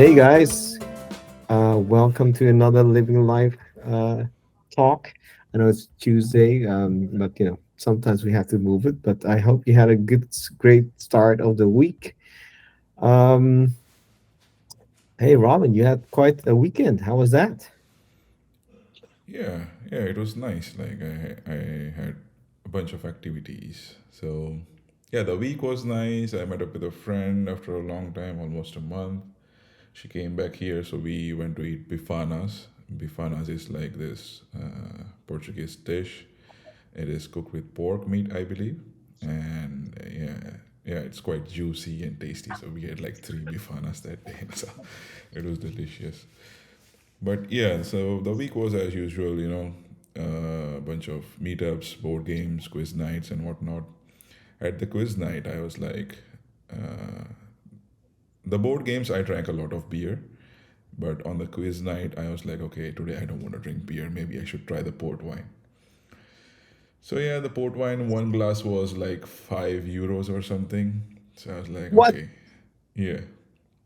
Hey guys, welcome to another Living Life uh, talk. I know it's Tuesday, but sometimes we have to move it. But I hope you had a great start of the week. Um, hey Robin, you had quite a weekend. How was that? Yeah, it was nice. I had a bunch of activities. So yeah, the week was nice. I met up with a friend after a long time, almost a month. She came back here, so we went to eat bifanas. Bifanas is like this Portuguese dish. It is cooked with pork meat, I believe, and yeah, it's quite juicy and tasty. So we had like three bifanas that day, so it was delicious. But yeah, so the week was as usual, a bunch of meetups, board games, quiz nights, and whatnot. At the quiz night, I was like, uh, the board games, I drank a lot of beer. But on the quiz night, I was like, okay, today I don't want to drink beer. Maybe I should try the port wine. So yeah, the port wine, one glass was like €5 or something. So I was like, What? okay, yeah,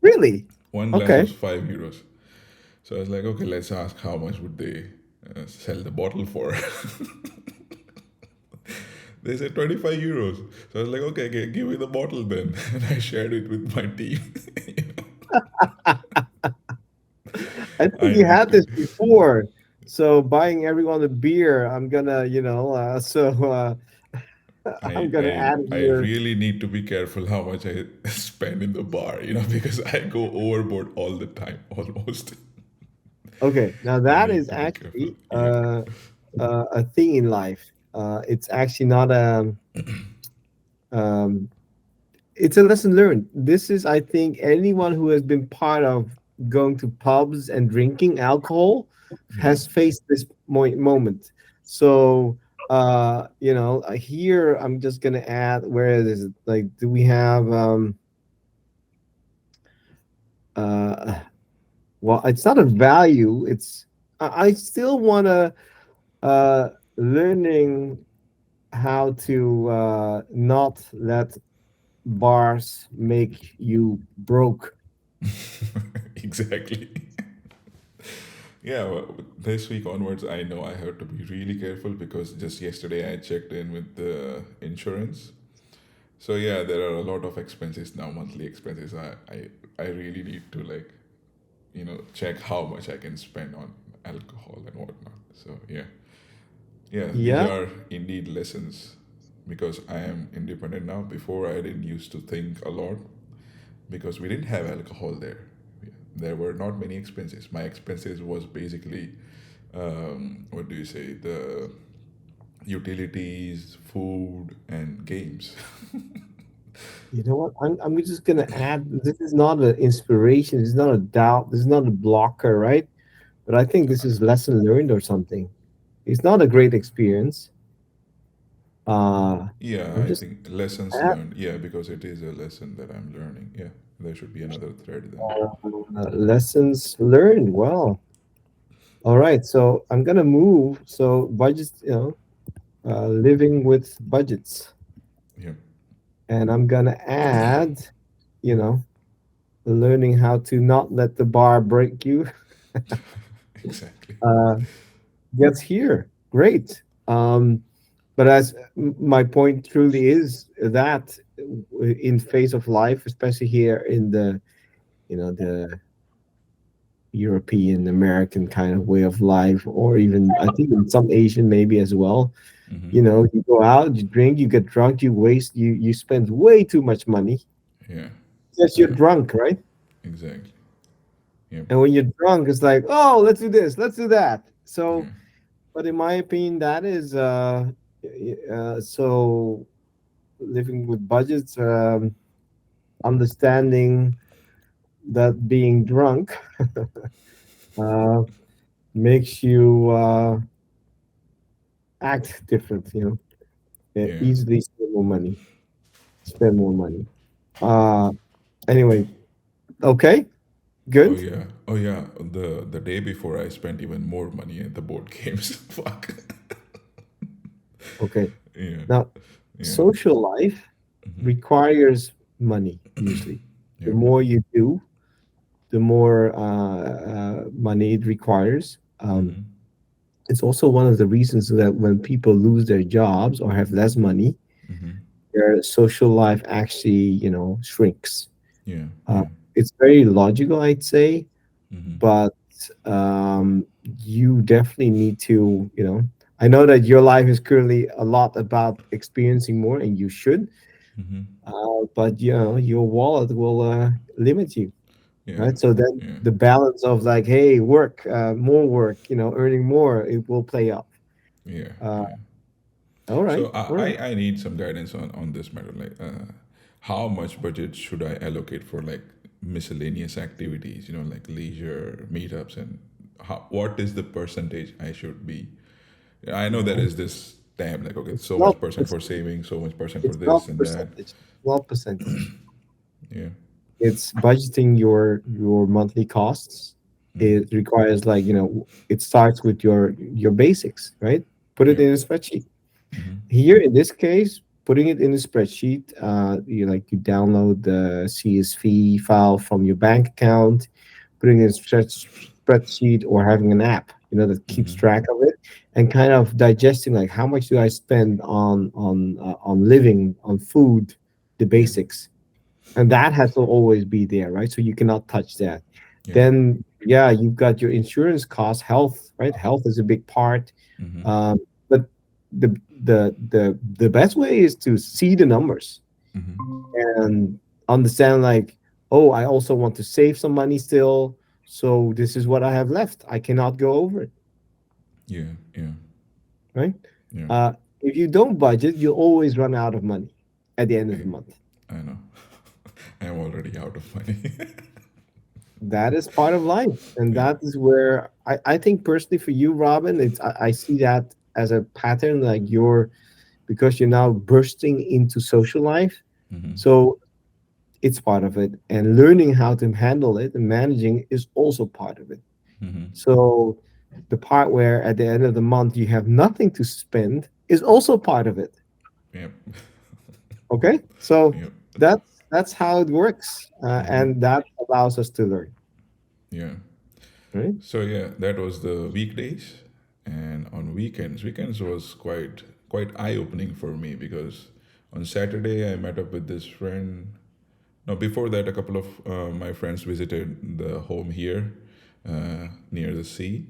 Really? one glass Okay. was €5. So I was like, okay, let's ask how much would they sell the bottle for. They said €25. So I was like, okay, give me the bottle then. And I shared it with my team. I think I you need had to, this before. So buying everyone a beer, I'm gonna, I'm gonna add I here. really need to be careful how much I spend in the bar, because I go overboard all the time, almost. Okay, now I that is need to be careful. actually Yeah. a thing in life. It's actually not um, it's a lesson learned. This is, I think, anyone who has been part of going to pubs and drinking alcohol Yeah. has faced this moment. So, here I'm just gonna add, where is it? Like, do we have uh, well, it's not a value. I still wanna learning how to not let bars make you broke. Exactly. Yeah, well, this week onwards, I know I have to be really careful because just yesterday I checked in with the insurance. So yeah, there are a lot of expenses now, monthly expenses. I really need to check how much I can spend on alcohol and whatnot. So yeah, these Yeah, are indeed lessons because I am independent now. Before I didn't used to think a lot because we didn't have alcohol there. There were not many expenses. My expenses was basically, what do you say, the utilities, food, and games. you know what? I'm just gonna add. This is not an inspiration. This is not a doubt. This is not a blocker, right? But I think this is lesson learned or something. It's not a great experience. Uh, Yeah, I'm I just think lessons add, learned. Yeah, because it is a lesson that I'm learning. Yeah, there should be another thread then. lessons learned. Well, all right. So I'm gonna move. So budgets, living with budgets, Yeah, and I'm gonna add, you know, learning how to not let the bar break you. exactly. Uh, gets here. Great. But as my point truly is that in face of life, especially here in the European American kind of way of life, or even I think in some Asian maybe as well. Mm-hmm. You go out, you drink, you get drunk, you spend way too much money Yeah, because you're yeah, drunk, right? exactly. Yep. And when you're drunk, it's like, oh, let's do this, let's do that. Yeah. So, but in my opinion, that is so living with budgets, understanding that being drunk uh, makes you act different. Yeah. Easily spend more money. Spend more money. Uh, anyway, okay, Oh good. yeah. Oh yeah. The day before, I spent even more money at the board games. Fuck. Okay. Yeah. Now, Yeah. social life requires money usually. The Yep. more you do, the more money it requires. Mm-hmm. It's also one of the reasons that when people lose their jobs or have less money, Mm-hmm. their social life actually, shrinks. Yeah. Uh, Yeah. it's very logical, I'd say, Mm-hmm. but you definitely need to, I know that your life is currently a lot about experiencing more, and you should, Mm-hmm. but your wallet will limit you, Yeah. right? So then Yeah. the balance of like, hey, work, more work, earning more, it will play up. Yeah. Uh, Yeah. all right, So all right. I need some guidance on this matter. Like, how much budget should I allocate for like miscellaneous activities? Like leisure meetups, and what is the percentage I should be? I know there No, is this tab like, okay, it's so not much percent for percentage. saving, so much percent for It's not this and that. percentage. It's not percentage. Yeah. It's budgeting your monthly costs. Mm-hmm. It requires, like, it starts with your basics, right? Put it Yeah. in a spreadsheet. Mm-hmm. Here in this case, putting it in a spreadsheet, you download the CSV file from your bank account, putting it in a spreadsheet, or having an app, that keeps Mm-hmm. track of it, and kind of digesting, like, how much do I spend on living, on food, the Yeah. basics, and that has to always be there, right? So you cannot touch that. Yeah. Then, yeah, you've got your insurance costs, health, right? Health is a big part. Mm-hmm. But the best way is to see the numbers Mm-hmm. and understand, like, oh, I also want to save some money still, so this is what I have left. I cannot go over it, Yeah. Yeah. right? Yeah. uh, if you don't budget, you'll always run out of money at the end of I, the month. I know. I am already out of money. That is part of life, and Yeah. that is where I think personally for you, Robin, I see that as a pattern, like you're, because you're now bursting into social life. Mm-hmm. So it's part of it, and learning how to handle it and managing is also part of it. Mm-hmm. So the part where at the end of the month you have nothing to spend is also part of it. Yep. Okay, so Yep. that's how it works, Mm-hmm. and that allows us to learn, Yeah. right? So yeah, that was the weekdays, and on weekends was quite eye opening for me because on Saturday I met up with this friend. No, before that, a couple of my friends visited the home here near the sea.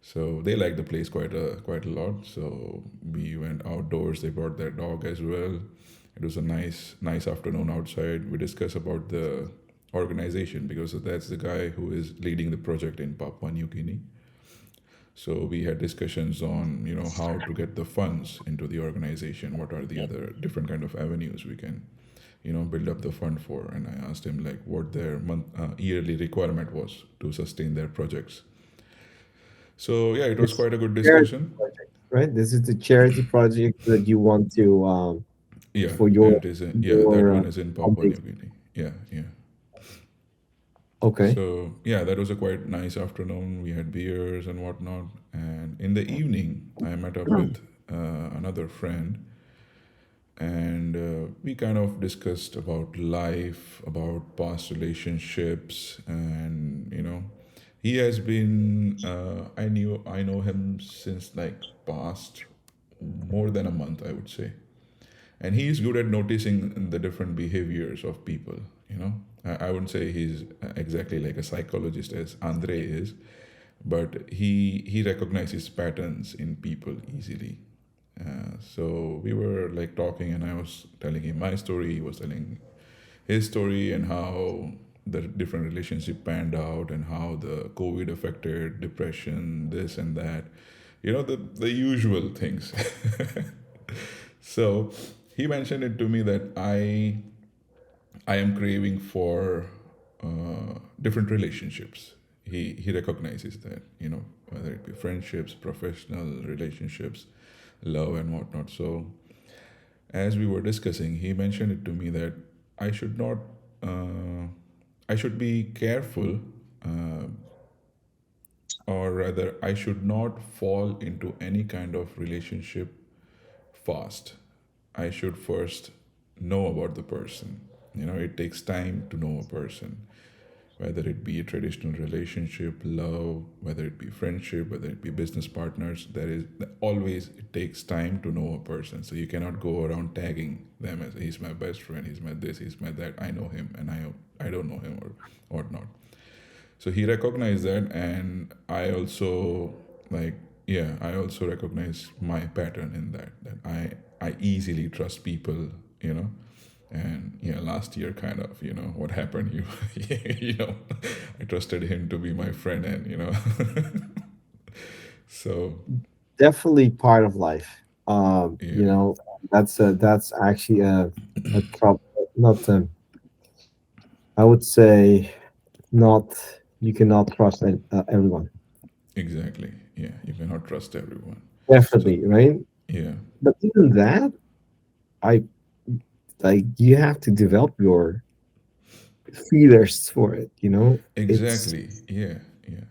So they liked the place quite a lot. So we went outdoors. They brought their dog as well. It was a nice afternoon outside. We discussed about the organization because that's the guy who is leading the project in Papua New Guinea. So we had discussions on how to get the funds into the organization. What are the other different kind of avenues we can build up the fund for? And I asked him like what their yearly requirement was to sustain their projects. So yeah, it was This quite a good charity discussion. project, right? This is the charity project that you want to, Yeah, for yeah, your it is. Yeah, that your one is in Papua New foundation. Guinea. Yeah, yeah. Okay. So yeah, that was a quite nice afternoon. We had beers and whatnot, and in the evening, I met up with another friend, and we kind of discussed about life, about past relationships, and he has been. I know him since like past more than a month, I would say, and he is good at noticing the different behaviors of people. I wouldn't say he's exactly like a psychologist as Andrei is, but he recognizes patterns in people easily. So we were like talking, and I was telling him my story. He was telling his story and how the different relationship panned out and how the COVID affected depression, this and that. The usual things. So he mentioned it to me that I am craving for different relationships. He recognizes that, whether it be friendships, professional relationships, love and whatnot. So as we were discussing, he mentioned it to me that I should not, uh, I should be careful, uh, or rather, I should not fall into any kind of relationship fast. I should first know about the person. It takes time to know a person. whether it be a traditional relationship, love, whether it be friendship, whether it be business partners. There is always, it takes time to know a person. So you cannot go around tagging them as he's my best friend, he's my this, he's my that. I know him, and I don't know him, or whatnot. So he recognized that, and I also, like, yeah, I also recognize my pattern in that I easily trust people, you know. And yeah, last year, kind of, what happened, you know, I trusted him to be my friend, and so Definitely part of life. yeah, That's actually a trouble. Not I would say not. You cannot trust everyone. exactly, yeah, you cannot trust everyone. So Definitely, right? yeah, But even that, I like you have to develop your feelers for it. It's exactly, yeah, yeah,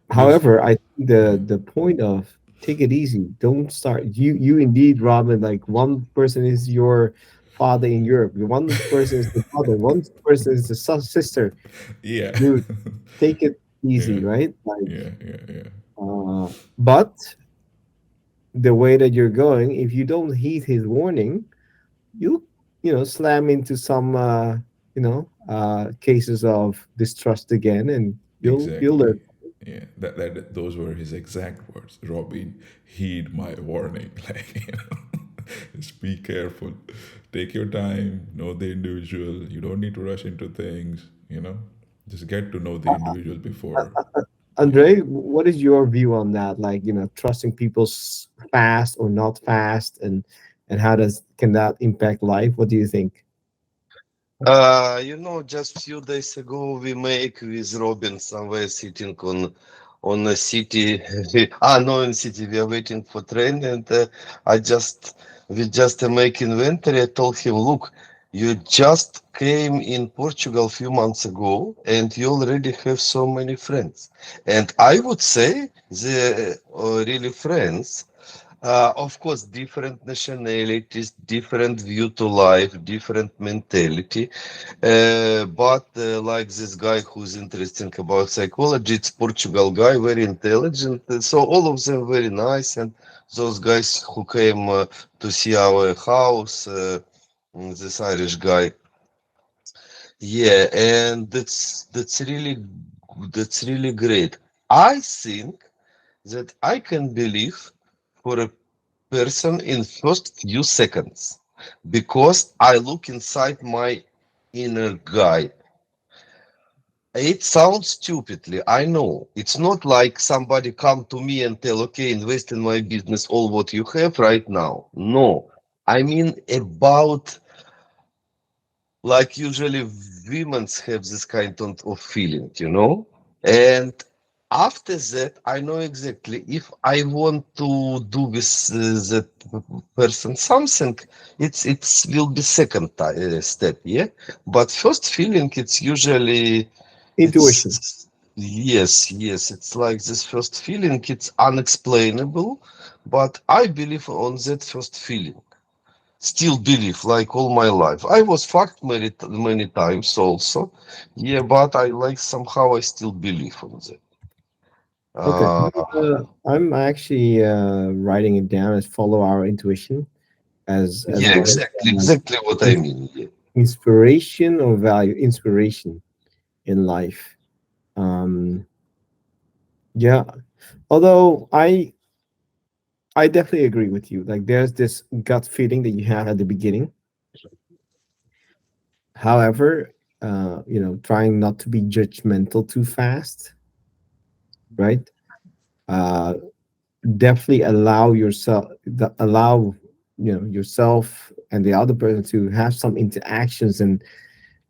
because however, I think yeah, the point of take it easy. Don't start. You indeed, Robin. Like one person is your father in Europe. One person is the mother. One person is the sister. yeah, Dude, take it yeah, easy, right? Like, yeah, yeah, yeah, but the way that you're going, if you don't heed his warning, you slam into some cases of distrust again, and you'll exactly. learn. Yeah, that those were his exact words. Robin, heed my warning. Like, just be careful. Take your time. Know the individual. You don't need to rush into things. Just get to know the individual before. Yeah. Andre, what is your view on that? Like, trusting people fast or not fast, and how does can that impact life? What do you think? Just few days ago we make with Robin somewhere sitting on a city. No, in city we are waiting for train, and I just we just make inventory. I told him, look, you just came in Portugal a few months ago, and you already have so many friends. And I would say the really friends. Of course, different nationalities, different view to life, different mentality. But like this guy who's interesting about psychology, it's Portugal guy, very intelligent. So all of them very nice, and those guys who came to see our house, this Irish guy, yeah, and that's really great. I think that I can believe for a person in first few seconds because I look inside my inner guy. It sounds stupidly, I know. It's not like somebody come to me and tell, okay, invest in my business all what you have right now. No. I mean about like usually women have this kind of feeling. And after that, I know exactly if I want to do with that person something, it's will be second step, yeah. But first feeling, it's usually Intuition. it's yes, it's like this first feeling. It's unexplainable, but I believe on that first feeling. Still believe like all my life. I was fucked many times also. Yeah, but I like somehow I still believe on that. Okay. Uh, I'm actually writing it down as follow our intuition as yeah, well as exactly what I ins- mean. Yeah. inspiration or value. Inspiration in life. Um, yeah. Although I definitely agree with you. Like there's this gut feeling that you have at the beginning. However, trying not to be judgmental too fast, right? Uh, Definitely allow yourself and the other person to have some interactions,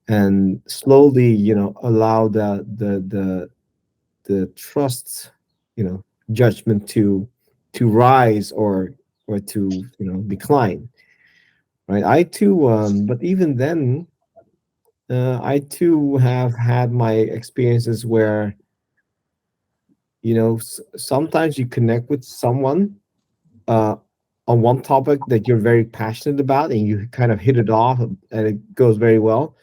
and slowly allow the trust, judgment to rise or to decline, right? I too But even then, I too have had my experiences where sometimes you connect with someone uh, on one topic that you're very passionate about, and you kind of hit it off, and it goes very well.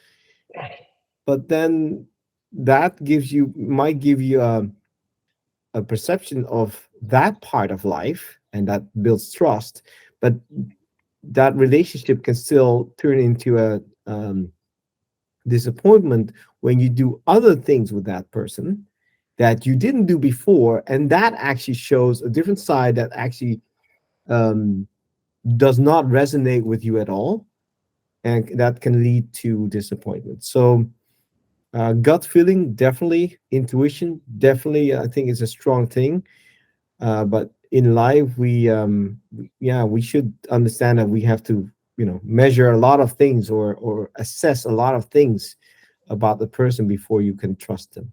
But then that gives you might give you a perception of that part of life, and that builds trust. But that relationship can still turn into a disappointment when you do other things with that person that you didn't do before, and that actually shows a different side that actually um, does not resonate with you at all, and that can lead to disappointment. So gut feeling, definitely. Intuition, definitely, I think is a strong thing. But in life, yeah, we should understand that we have to, measure a lot of things, or assess a lot of things about the person before you can trust them.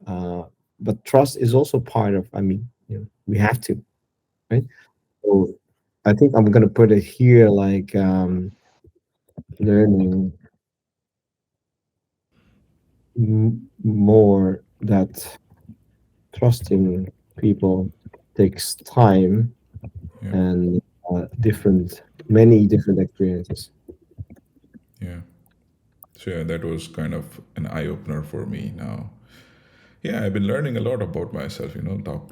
Uh, but trust is also part of. I mean, we have to, right? So I think I'm gonna put it here, like learning more that trusting people takes time Yeah, and many different experiences. yeah. So yeah, that was kind of an eye opener for me now. Yeah, I've been learning a lot about myself,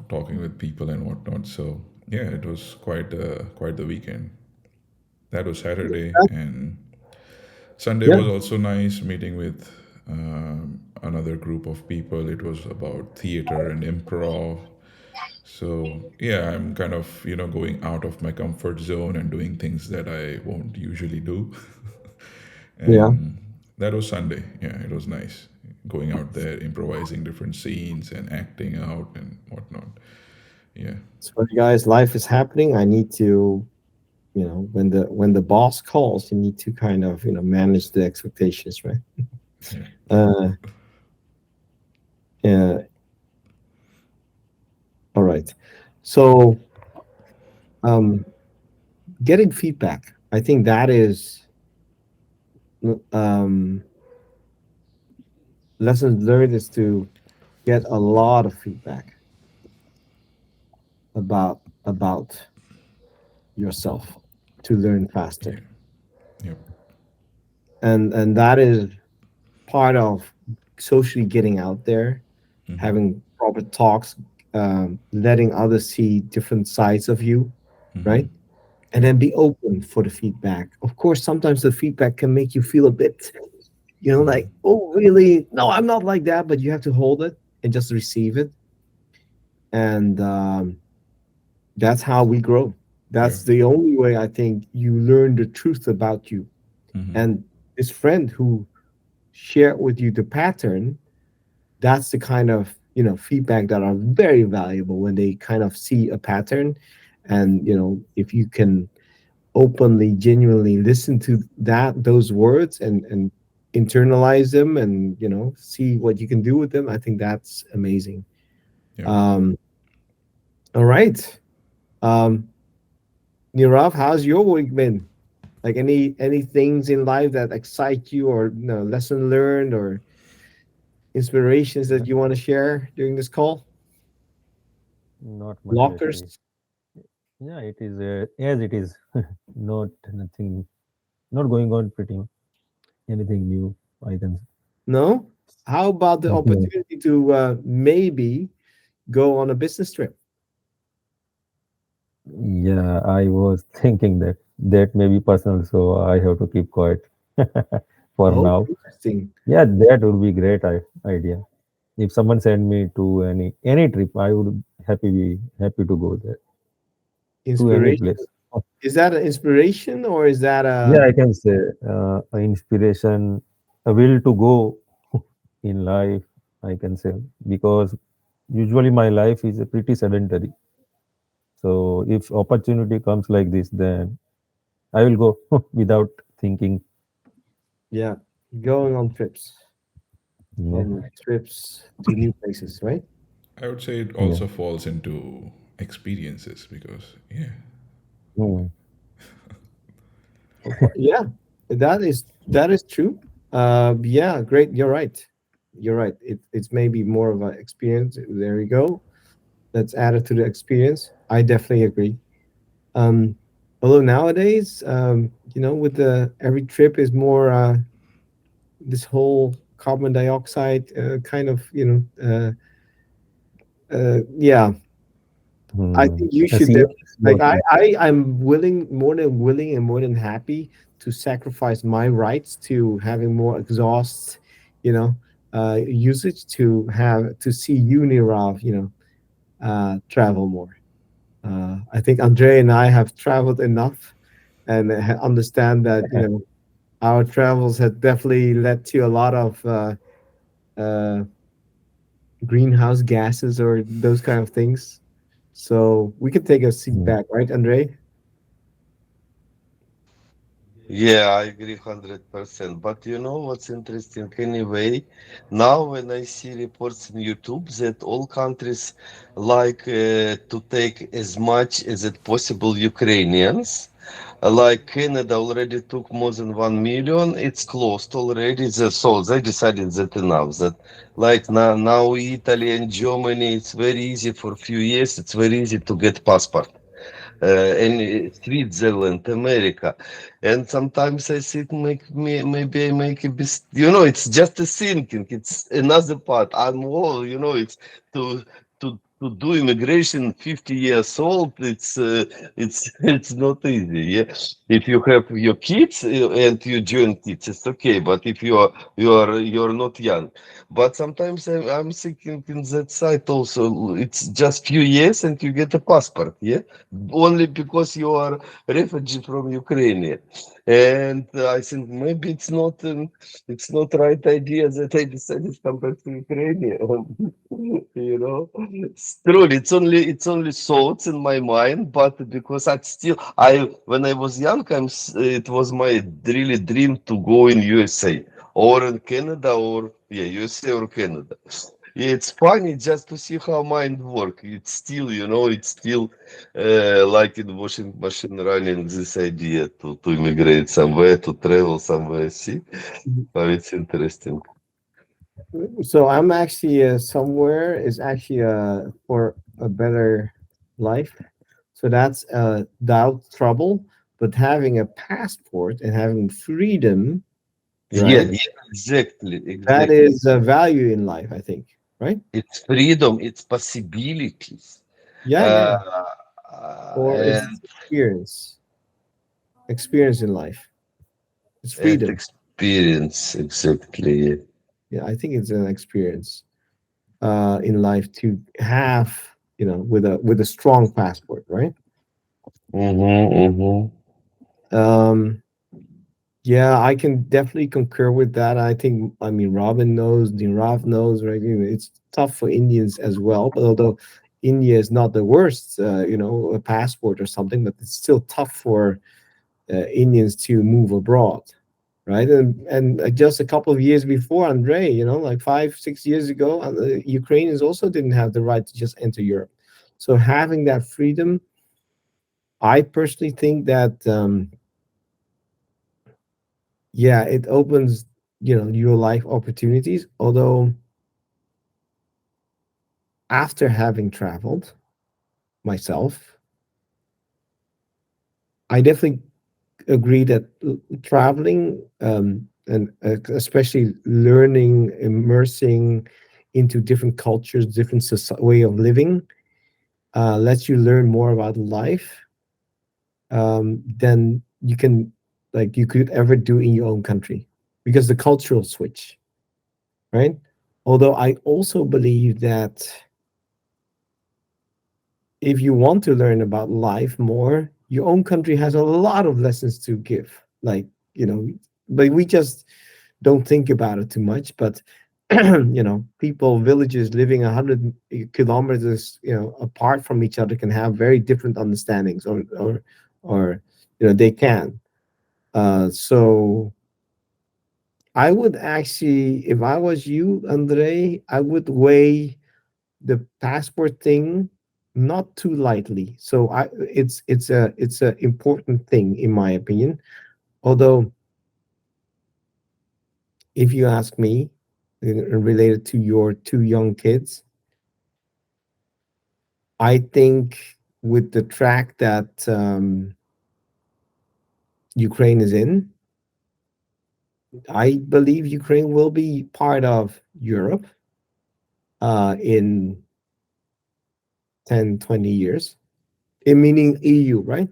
talking with people and whatnot. So yeah, it was quite the weekend. That was Saturday, and Sunday Yeah, was also nice meeting with another group of people. It was about theater and improv. So yeah, I'm kind of going out of my comfort zone and doing things that I won't usually do. yeah. And that was Sunday. Yeah, it was nice going out there, improvising different scenes and acting out and whatnot. Yeah, So guys, life is happening. I need to, when the boss calls, you need to kind of, manage the expectations, right? yeah, Uh, yeah. All right. So, um, getting feedback. I think that is um, lessons learned is to get a lot of feedback about yourself to learn yeah, faster, yep, and that is part of socially getting out there, mm-hmm, having proper talks, letting others see different sides of you, mm-hmm, right? And yep, then be open for the feedback. Of course, sometimes the feedback can make you feel a bit, mm-hmm, like, oh, really? No, I'm not like that. But you have to hold it and just receive it. And that's how we grow. yeah, That's the only way I think you learn the truth about you. mm-hmm, And this friend who shared with you the pattern, that's the kind of feedback that are very valuable when they kind of see a pattern. And if you can openly, genuinely listen to those words, and internalize them, and see what you can do with them, I think that's amazing. yep. um all right. um Nirav, how's your week been? Like, any things in life that excite you, or lesson learned, or inspirations Yeah, that you want to share during this call? not much actually. Blockers? Yeah, it is as it is. Not nothing, not going on pretty anything new. I can. No? How about the No. opportunity to maybe go on a business trip? Yeah, I was thinking that may be personal, so I have to keep quiet for Oh, now. interesting. Yeah, that would be great idea. If someone send me to any trip, I would happy to go there to any Inspiration. place. Is that an inspiration, or is that Yeah, a? I can say inspiration, a will to go in life. I can say because usually my life is a pretty sedentary. So if opportunity comes like this, then I will go without thinking. Yeah, going on trips, No. and trips to new places, right? I would say it Yeah. also falls into experiences because yeah, Mm. Yeah, that is true. Yeah, great. You're right. You're right. It's maybe more of an experience. There you go. That's added to the experience. I definitely agree. Um, Although nowadays, with the every trip is more this whole. carbon dioxide kind of, yeah, I Hmm. think you A should like CO2. I'm willing, more than willing and more than happy to sacrifice my rights to having more exhaust, you know, usage to have to see Unirav, travel more. I think Andre and I have traveled enough and understand that, our travels have definitely led to a lot of uh, greenhouse gases or those kind of things. So we can take a seat Hmm. back, right, Andre? Yeah, I agree 100%. But you know what's interesting anyway? Now, when I see reports in YouTube that all countries like to take as much as it possible Ukrainians, like Canada already took more than 1 million, it's closed already. So they decided that enough. That like now Italy and Germany, it's very easy for a few years, it's very easy to get passport in Switzerland, America, and sometimes I think maybe I make a bit. It's just a thinking. It's another part. I'm all. It's to do immigration 50 years old. It's it's not easy. Yeah, if you have your kids and you join kids, it's okay. But if you're not young, but sometimes I'm thinking in that side also. It's just few years and you get a passport. Yeah, only because you are refugee from Ukraine. And I think maybe it's not right idea that I decided to come back to Ukraine. It's true. It's only thoughts in my mind, but because I when I was young, it was my really dream to go in USA or in Canada or yeah USA or Canada. Yeah, it's funny just to see how mind work. It's still, it's still like in washing machine running this idea to immigrate somewhere, to travel somewhere. See how it's interesting. So I'm actually somewhere is actually for a better life. So that's without trouble, but having a passport and having freedom, Yeah, right? yeah, exactly, That exactly. is a value in life, I think, right? It's freedom, it's possibilities, Yeah, uh, yeah. Or is and it experience in life? It's freedom. experience exactly. Yeah, I think it's an experience in life to have, with a strong passport, right? Mm-hmm, mm-hmm. Um, Yeah, I can definitely concur with that. I think, I mean, Robin knows, Nirav knows, right? It's tough for Indians as well. But although India is not the worst, a passport or something, but it's still tough for Indians to move abroad, right? And just a couple of years before, Andrei, like 5, 6 years ago, Ukrainians also didn't have the right to just enter Europe. So having that freedom, I personally think that. Yeah, it opens, your life opportunities. Although after having traveled myself, I definitely agree that traveling, and especially learning, immersing into different cultures, different way of living, lets you learn more about life than you could ever do in your own country, because the cultural switch, right? Although I also believe that if you want to learn about life more, your own country has a lot of lessons to give. You know, but we just don't think about it too much. But people, villages living 100 kilometers, apart from each other can have very different understandings, or they can. So I would actually, if I was you, Andre, I would weigh the passport thing not too lightly. So it's a important thing in my opinion. Although if you ask me, related to your two young kids, I think with the track that Ukraine is in, I believe Ukraine will be part of Europe in 10, 20 years, meaning EU, right?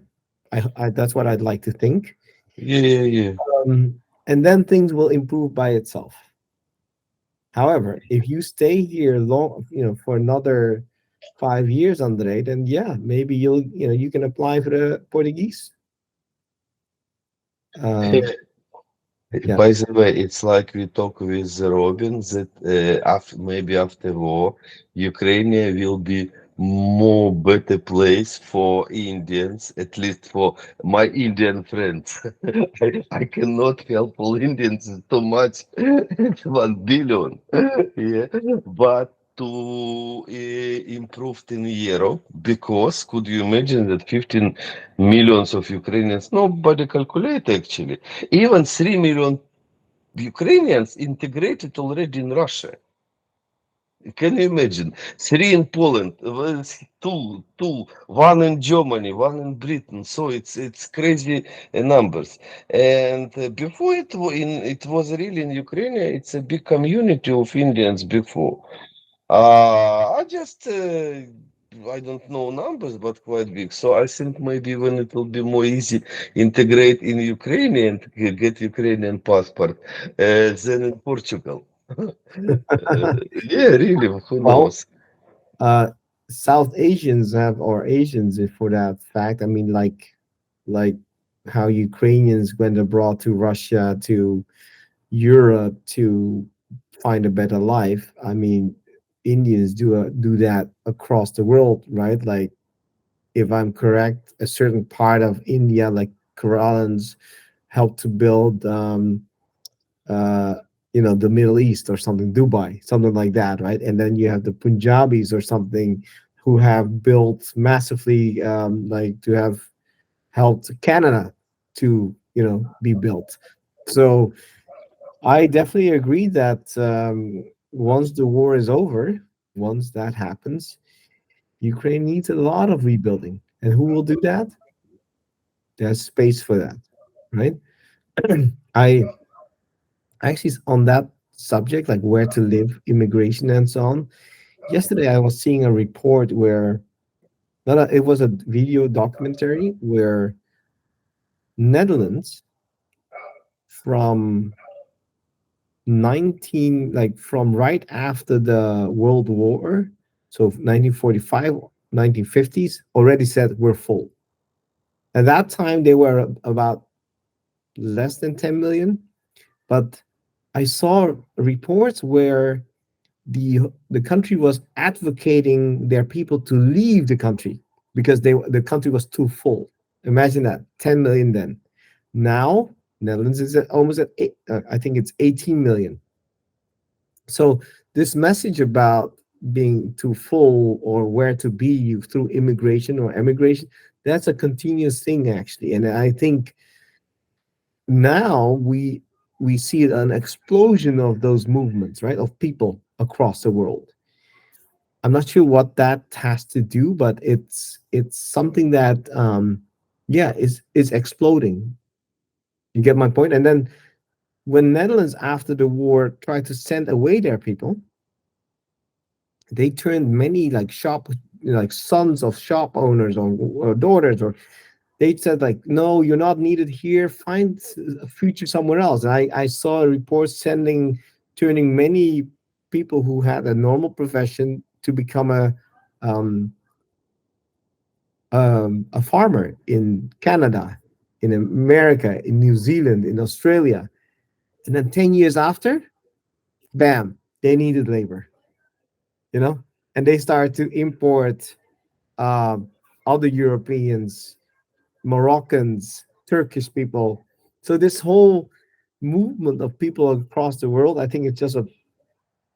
That's what I'd like to think. Yeah, yeah, yeah. And then things will improve by itself. However, if you stay here long, for another 5 years, Andre, then yeah, maybe you can apply for the Portuguese. Um, yeah. By the way, it's like we talk with Robin that maybe after war, Ukraine will be more better place for Indians, at least for my Indian friends. I cannot help all Indians too much. It's 1 billion. Yeah, but to improve in Europe, because could you imagine that 15 millions of Ukrainians, nobody calculate actually. Even 3 million Ukrainians integrated already in Russia. Can you imagine? Three in Poland, one in Germany, one in Britain. So it's crazy numbers. And before it was really in Ukraine. It's a big community of Indians before. I just I don't know numbers, but quite big. So I think maybe when it will be more easy integrate in Ukrainian, get Ukrainian passport, than in Portugal. Yeah, really, who Well, knows? uh, South Asians have, or Asians, if for that fact. I mean, like how Ukrainians went abroad to Russia, to Europe to find a better life. I mean, Indians do that across the world, right? Like, if I'm correct, a certain part of India, like Keralans, helped to build, uh, the Middle East or something, Dubai, something like that, right? And then you have the Punjabis or something who have built massively, like to have helped Canada to, be built. So I definitely agree that once the war is over, once that happens, Ukraine needs a lot of rebuilding. And who will do that? There's space for that, right? I actually, on that subject, like where to live, immigration, and so on. Yesterday, I was seeing a report where, not a, it was a video documentary where Netherlands from from right after the World War, so 1945, 1950s, already said we're full. At that time, they were about less than 10 million, but I saw reports where the country was advocating their people to leave the country because the country was too full. Imagine that, 10 million then. Now, Netherlands is almost at I think it's 18 million. So this message about being too full or where to be through immigration or emigration, that's a continuous thing actually. And I think now we see an explosion of those movements, right? Of people across the world. I'm not sure what that has to do, but it's something that yeah, is exploding. You get my point? And then when Netherlands after the war tried to send away their people, they turned many like like sons of shop owners or daughters, or they said like, no, you're not needed here, find a future somewhere else. And I saw a report turning many people who had a normal profession to become um, a farmer in Canada, in America, in New Zealand, in Australia. And then 10 years after, bam, they needed labor, you know and they started to import um, other Europeans, Moroccans, Turkish people. So this whole movement of people across the world, I think it's just a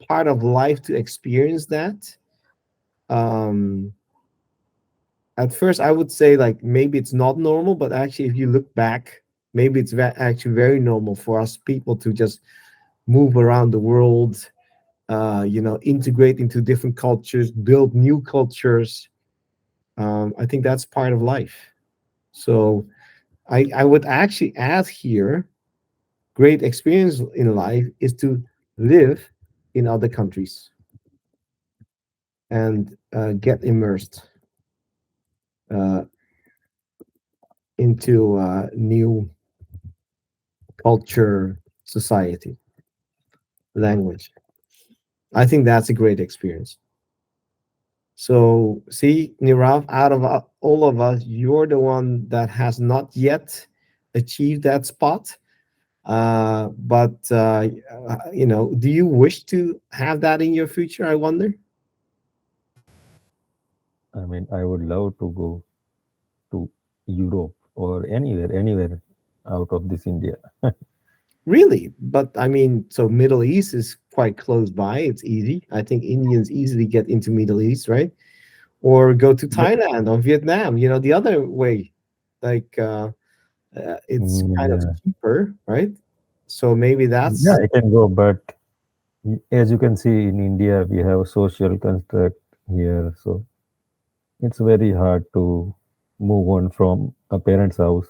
part of life to experience that. Um, at first, I would say like maybe it's not normal, but actually, if you look back, maybe it's actually very normal for us people to just move around the world, integrate into different cultures, build new cultures. I think that's part of life. So I would actually add here great experience in life is to live in other countries and get immersed uh, into new culture, society, language. I think that's a great experience. So, see, Nirav, out of all of us, you're the one that has not yet achieved that spot. But do you wish to have that in your future? I wonder. I mean, I would love to go to Europe or anywhere out of this India. Really? But I mean, so Middle East is quite close by. It's easy. I think Indians easily get into Middle East, right? Or go to Yeah, Thailand or Vietnam. The other way, like it's kind of yeah, cheaper, right? So maybe yeah, that's I can go, but as you can see in India, we have a social construct here, so it's very hard to move on from a parent's house.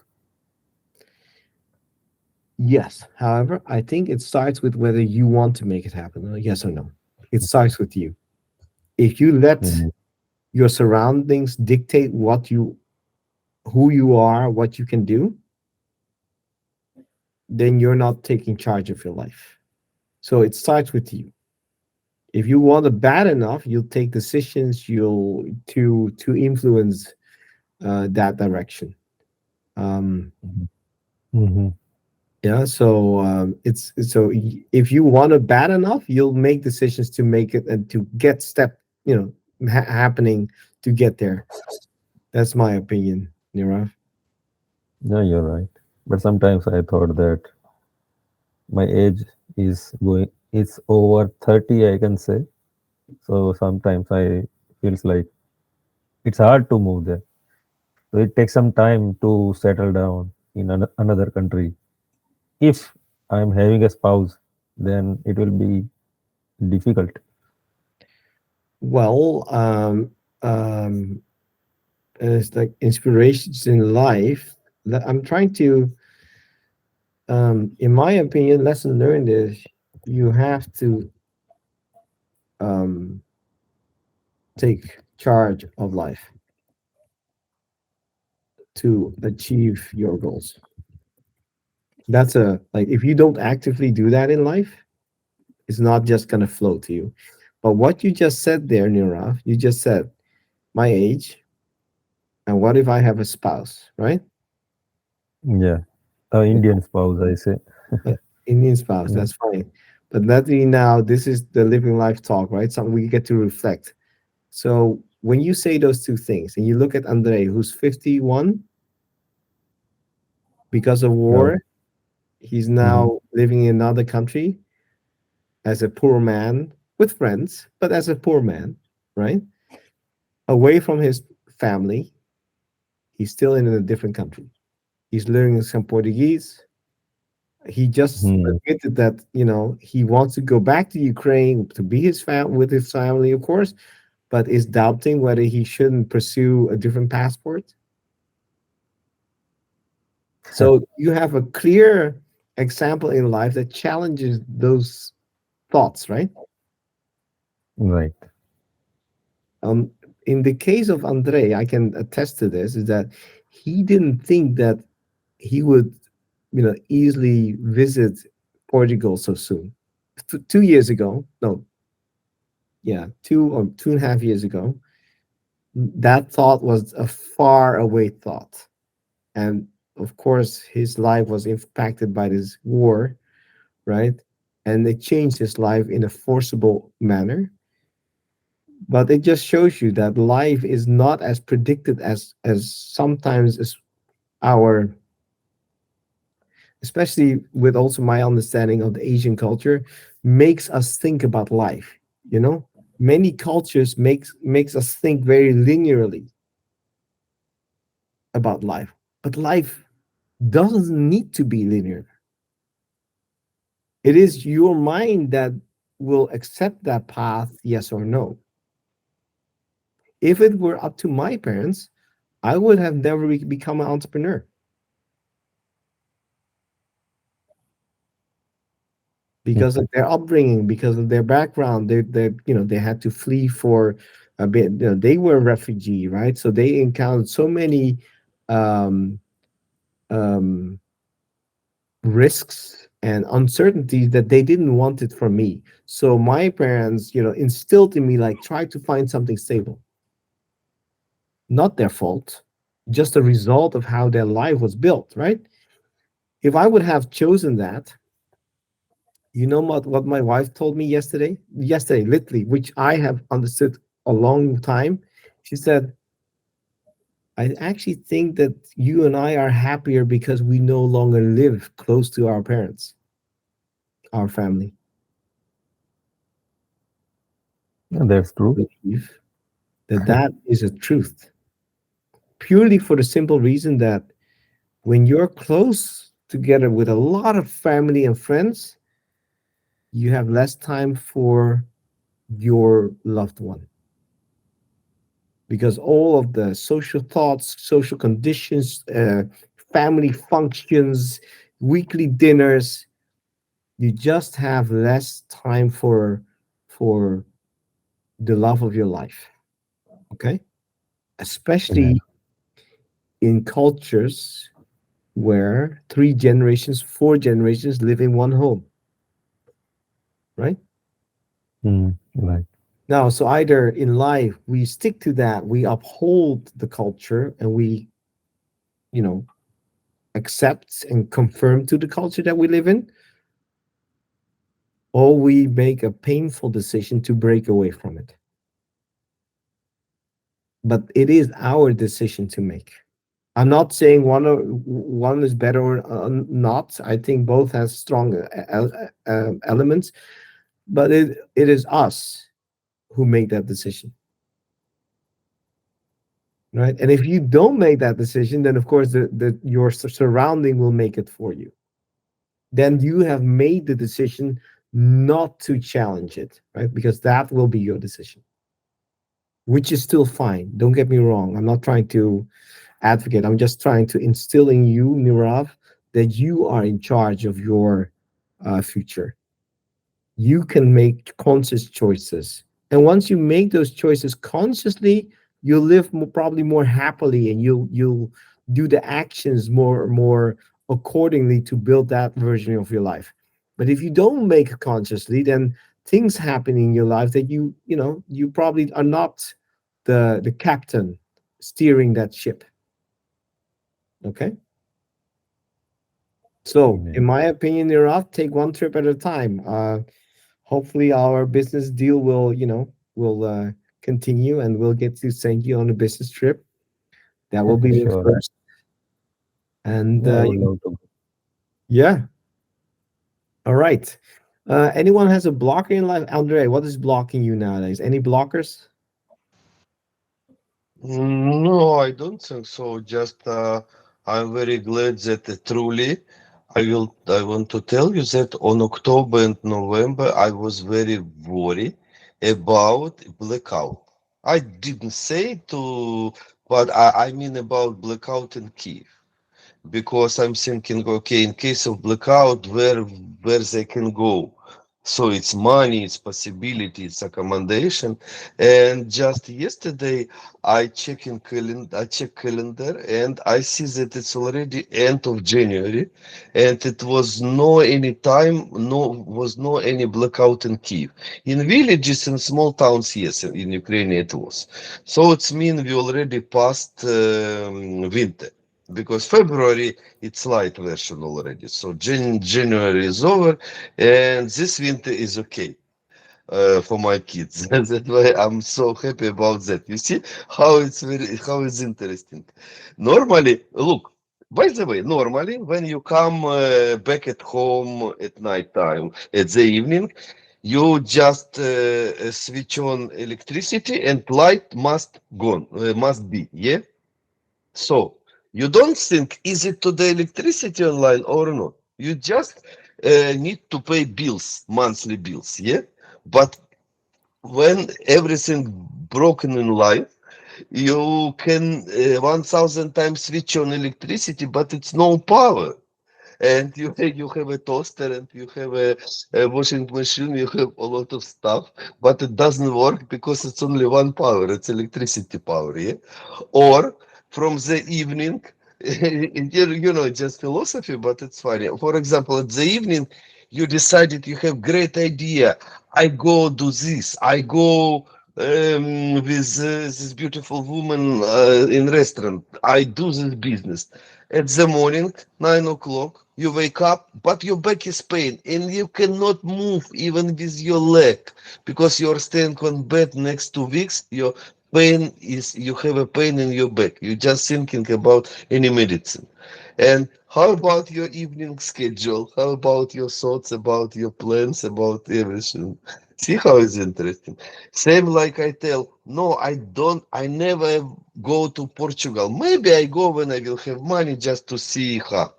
yes. However, I think it starts with whether you want to make it happen. Yes or no. It starts with you. If you let Mhm. your surroundings dictate who you are, what you can do, then you're not taking charge of your life. So it starts with you. If you want it bad enough, you'll take decisions you'll to influence that direction. Um, Mhm. yeah, so if you want it bad enough, you'll make decisions to make it and to get happening to get there. That's my opinion, Nirav. Yeah, you're right. But sometimes I thought that my age it's over 30, I can say. So sometimes I feels like it's hard to move there. So it takes some time to settle down in another country. If I'm having a spouse, then it will be difficult. Well, um, it's like inspirations in life. I'm trying to, in my opinion, lesson learned is you have to um, take charge of life to achieve your goals. That's a like if you don't actively do that in life, it's not just gonna flow to you. But what you just said there, Nirav, you just said my age, and what if I have a spouse, right? Yeah, a Indian spouse, I say. Uh, Indian spouse, Yeah. that's fine. But let me now, this is the living life talk, right? Something we get to reflect. So when you say those two things, and you look at Andrei, who's 51 because of Uh, war, he's mhm. now living in another country as a poor man with friends, but as a poor man, right? Away from his family, he's still in a different country. He's learning some Portuguese. He just Hmm. admitted that he wants to go back to Ukraine to be with his family, of course, but is doubting whether he shouldn't pursue a different passport. So you have a clear example in life that challenges those thoughts, right? Right. Um, in the case of Andre, I can attest to this, is that he didn't think that he would, easily visit Portugal so soon. 2 years ago, no, yeah, 2.5 years ago, that thought was a far away thought. And of course, his life was impacted by this war, right? And it changed his life in a forcible manner. But it just shows you that life is not as predicted as sometimes as our, especially with also my understanding of the Asian culture, makes us think about life. You know, many cultures makes us think very linearly about life, but life doesn't need to be linear. It is your mind that will accept that path, yes or no. If it were up to my parents, I would have never become an entrepreneur. because of their upbringing, because of their background. They had to flee for a bit. They were refugee, right? So they encountered so many um, um, risks and uncertainties that they didn't want it from me. So my parents, instilled in me like try to find something stable. Not their fault, just a result of how their life was built, right? If I would have chosen that, what my wife told me yesterday, literally, which I have understood a long time. She said, I actually think that you and I are happier because we no longer live close to our parents, our family. Yeah, that's I true. believe that is a truth, purely for the simple reason that when you're close together with a lot of family and friends, you have less time for your loved one, because all of the social thoughts, social conditions, family functions, weekly dinners, you just have less time for the love of your life. Okay, Yeah. especially in cultures where 3 generations, 4 generations live in one home, right? Right. Now, so either in life we stick to that, we uphold the culture, and we, you know, accept and confirm to the culture that we live in, or we make a painful decision to break away from it. But it is our decision to make. I'm not saying one is better or not. I think both has strong elements, but it is us who make that decision, right? And if you don't make that decision, then of course your surrounding will make it for you. Then you have made the decision not to challenge it, right? Because that will be your decision, which is still fine. Don't get me wrong. I'm not trying to advocate. I'm just trying to instill in you, Nirav, that you are in charge of your future. You can make conscious choices. And once you make those choices consciously, you'll live probably more happily, and you'll do the actions more accordingly to build that version of your life. But if you don't make it consciously, then things happen in your life that you probably are not the captain steering that ship. Okay. So, in Yeah. my opinion, Nirav, take one trip at a time. Hopefully our business deal will continue, and we'll get to send you on a business trip. That will be the Sure. first. And Yeah, I would love to. yeah, all right. Anyone has a blocker in life? Andre, what is blocking you nowadays? Any blockers? No, I don't think so. Just I'm very glad that truly I want to tell you that on October and November I was very worried about blackout. I didn't say to, but I mean about blackout in Kiev, because I'm thinking, okay, in case of blackout, where they can go. So it's money, it's possibility, it's accommodation. And just yesterday, I check calendar, and I see that it's already end of January, and it was no any time, no any blackout in Kiev. In villages and small towns, yes, in Ukraine it was. So it's mean we already passed winter, because February it's light version already. So January is over, and this winter is okay for my kids. That's why I'm so happy about that. You see how it's interesting. Normally, look. By the way, normally when you come back at home at night time, at the evening, you just switch on electricity and light must be, yeah. So you don't think, is it to the electricity online or not? You just need to pay bills, monthly bills, yeah? But when everything broken in life, you can 1000 times switch on electricity, but it's no power. and you have a toaster and you have a washing machine, you have a lot of stuff, but it doesn't work because it's only one power, it's electricity power, yeah? Or from the evening, you know, just philosophy, but it's funny. For example, at the evening, you decided you have great idea. I go do this. I go with this beautiful woman in restaurant. I do this business. At the morning, 9 o'clock, you wake up, but your back is pain, and you cannot move even with your leg because you're staying on bed next 2 weeks. Your pain is you have a pain in your back. You're just thinking about any medicine. And how about your evening schedule? How about your thoughts about your plans, about everything? See how it's interesting. Same like I tell, no, I don't, I never go to Portugal. Maybe I go when I will have money just to see her.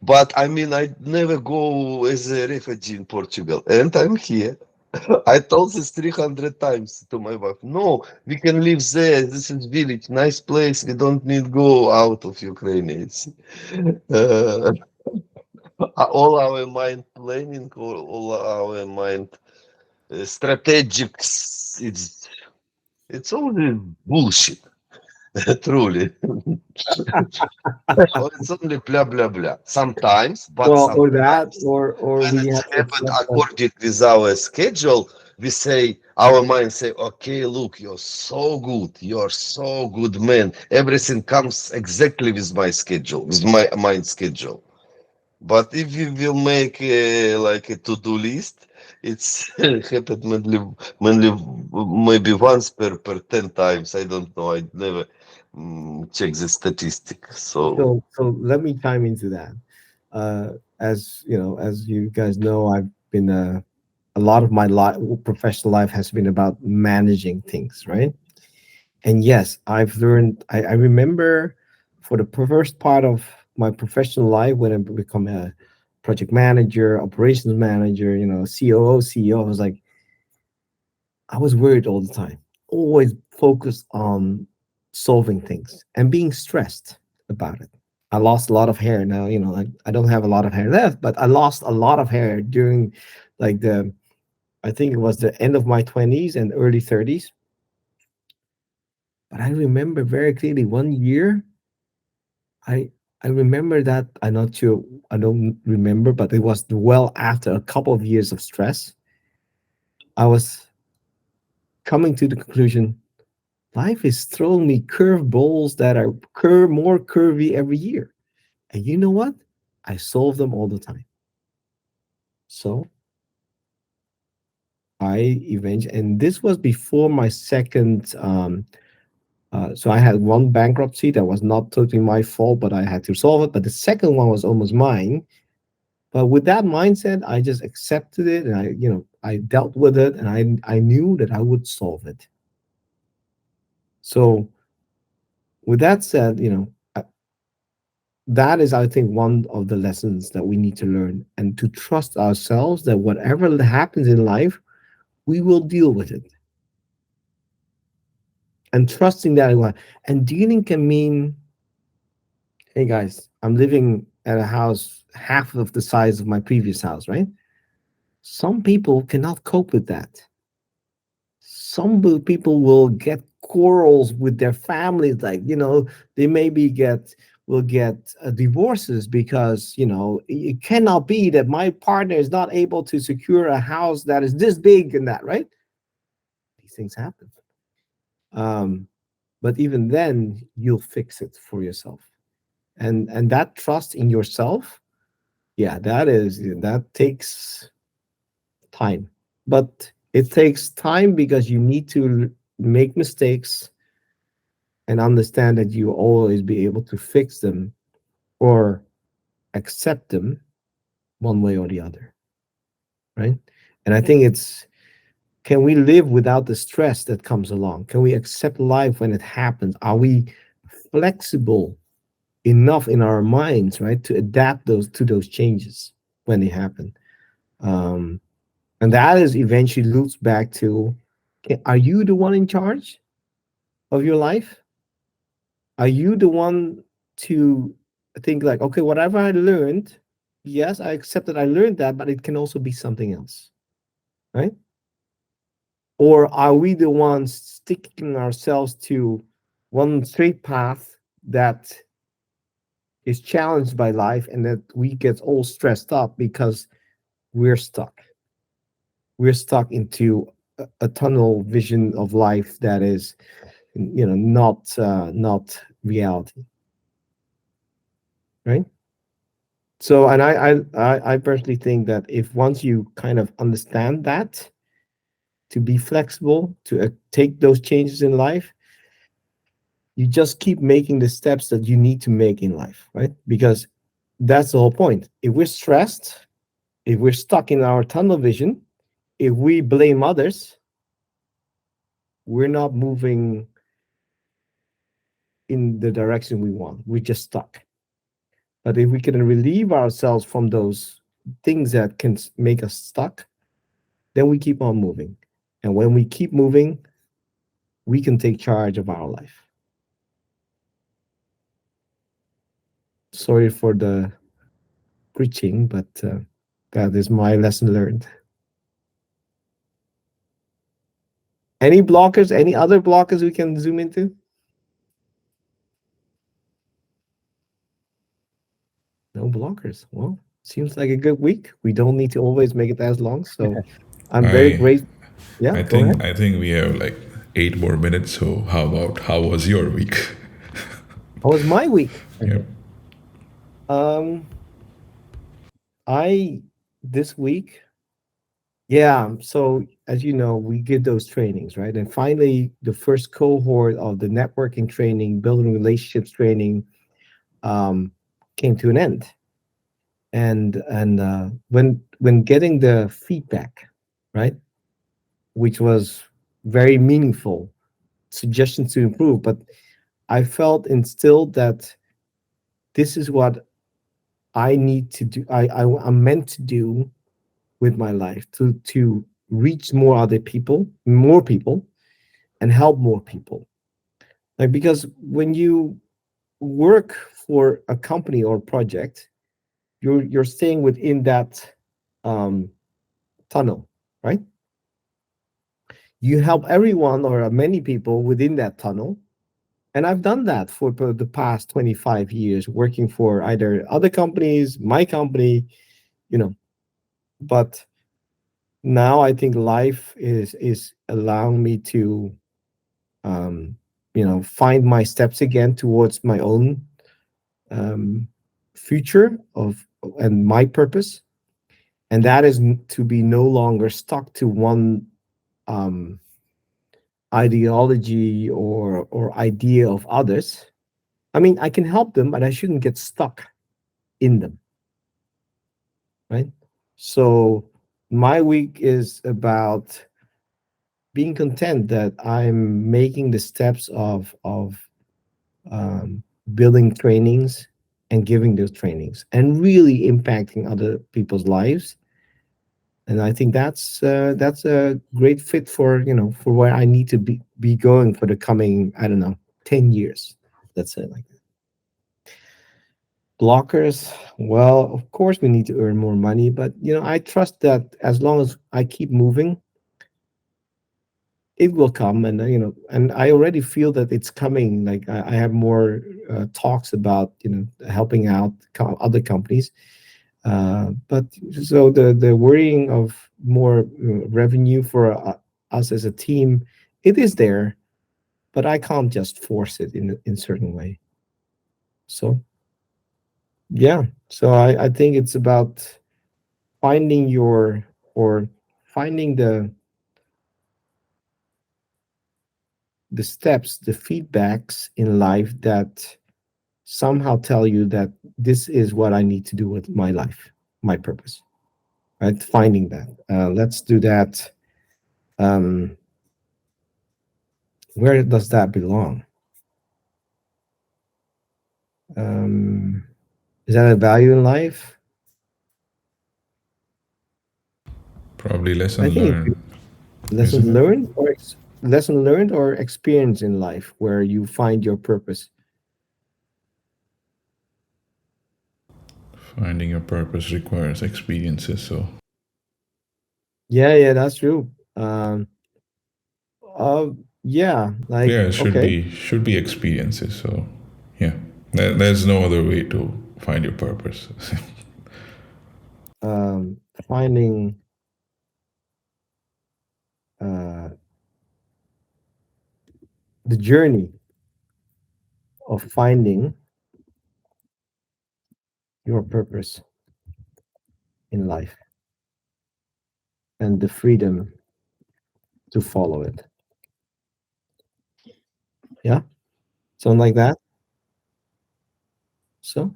But I mean, I never go as a refugee in Portugal. And I'm here. I told this 300 times to my wife. No, we can live there. This is village, nice place. We don't need go out of Ukraine. It's, uh, all our mind planning, all our mind strategics. It's all bullshit, truly. Or it's only blah blah blah. Sometimes, but Well, or that, sometimes or when we it's have to happened accept that. according with our schedule, we say our mind say, okay, look, you're so good, you're so good man. Everything comes exactly with my schedule, with my mind schedule. But if you will make like a to-do list, it's happened mainly maybe once per 10 times. I don't know. I never check the statistic. So So let me chime into that. As you know, as you guys know, I've been a lot of my life, professional life has been about managing things, right? And yes, I've learned. I remember for the first part of my professional life when I become a project manager, operations manager, you know, COO, CEO. I was like, I was worried all the time, always focused on solving things and being stressed about it. I lost a lot of hair now, you know, like I don't have a lot of hair left, but I lost a lot of hair during like I think it was the end of my 20s and early 30s. But I remember very clearly one year, I I remember that I'm not sure, I don't remember, but it was well after a couple of years of stress. I was coming to the conclusion life is throwing me curveballs that are more curvy every year. And you know what? I solve them all the time. So I eventually, and this was before my second. So I had one bankruptcy that was not totally my fault, but I had to solve it. But the second one was almost mine. But with that mindset, I just accepted it, and I dealt with it, and I knew that I would solve it. So with that said, that is, I think, one of the lessons that we need to learn, and to trust ourselves that whatever happens in life, we will deal with it. And trusting that, and dealing can mean, hey guys, I'm living at a house half of the size of my previous house, right? Some people cannot cope with that. Some people will get quarrels with their families, like, they maybe will get divorces because, it cannot be that my partner is not able to secure a house that is this big and that, right? These things happen. Um, but even then, you'll fix it for yourself. And that trust in yourself, yeah, that takes time. But it takes time because you need to make mistakes and understand that you will always be able to fix them or accept them one way or the other, right? And I think it's, can we live without the stress that comes along? Can we accept life when it happens? Are we flexible enough in our minds, right, to adapt those changes when they happen? Um, and that is eventually loops back to, okay, are you the one in charge of your life? Are you the one to think like, okay, whatever I learned, yes, I accept that I learned that, but it can also be something else, right? Or are we the ones sticking ourselves to one straight path that is challenged by life and that we get all stressed up because we're stuck? We're stuck into a tunnel vision of life that is, not reality, right? So, and I personally think that if once you kind of understand that, to be flexible, to take those changes in life, you just keep making the steps that you need to make in life, right? Because that's the whole point. If we're stressed, if we're stuck in our tunnel vision, if we blame others, we're not moving in the direction we want. We're just stuck. But if we can relieve ourselves from those things that can make us stuck, then we keep on moving. And when we keep moving, we can take charge of our life. Sorry for the preaching, but that is my lesson learned. Any blockers? Any other blockers we can zoom into? No blockers. Well, seems like a good week. We don't need to always make it as long. So I'm very I grateful. Yeah, I go think ahead. I think we have like 8 more minutes. So how was your week? How was my week? Yeah. Um, I this week, yeah. So as you know, we give those trainings, right? And finally, the first cohort of the networking training, building relationships training, um, came to an end. And when getting the feedback, right, which was very meaningful, suggestions to improve, but I felt instilled that this is what I need to do. I'm meant to do with my life to reach more people, and help more people. Like because when you work for a company or project, you're staying within that um, tunnel, right? You help everyone or many people within that tunnel. And I've done that for the past 25 years, working for either other companies, my company, you know. But now I think life is allowing me to, um, find my steps again towards my own um, future of and my purpose, and that is to be no longer stuck to one um, ideology or idea of others. I mean, I can help them, but I shouldn't get stuck in them, right? So my week is about being content that I'm making the steps of um, building trainings and giving those trainings and really impacting other people's lives. And I think that's a great fit for for where I need to be going for the coming, I don't know, 10 years. That's it. Like blockers, well, of course we need to earn more money, but I trust that as long as I keep moving, it will come. And and I already feel that it's coming. Like I have more talks about helping out other companies. But so the worrying of more revenue for us as a team, it is there, but I can't just force it in certain way. So yeah, so I think it's about finding your or finding the steps, the feedbacks in life that somehow tell you that this is what I need to do with my life, my purpose, right? Finding that. Let's do that. Um, where does that belong? Um, is that a value in life? Probably I lesson think learned, lesson isn't it? learned or lesson learned or experience in life where you find your purpose. Finding your purpose requires experiences. So Yeah, yeah, that's true. Uh, yeah, like yeah, it okay. should be experiences. So yeah, there's no other way to find your purpose. Finding uh the journey of finding your purpose in life and the freedom to follow it. Yeah, something like that. So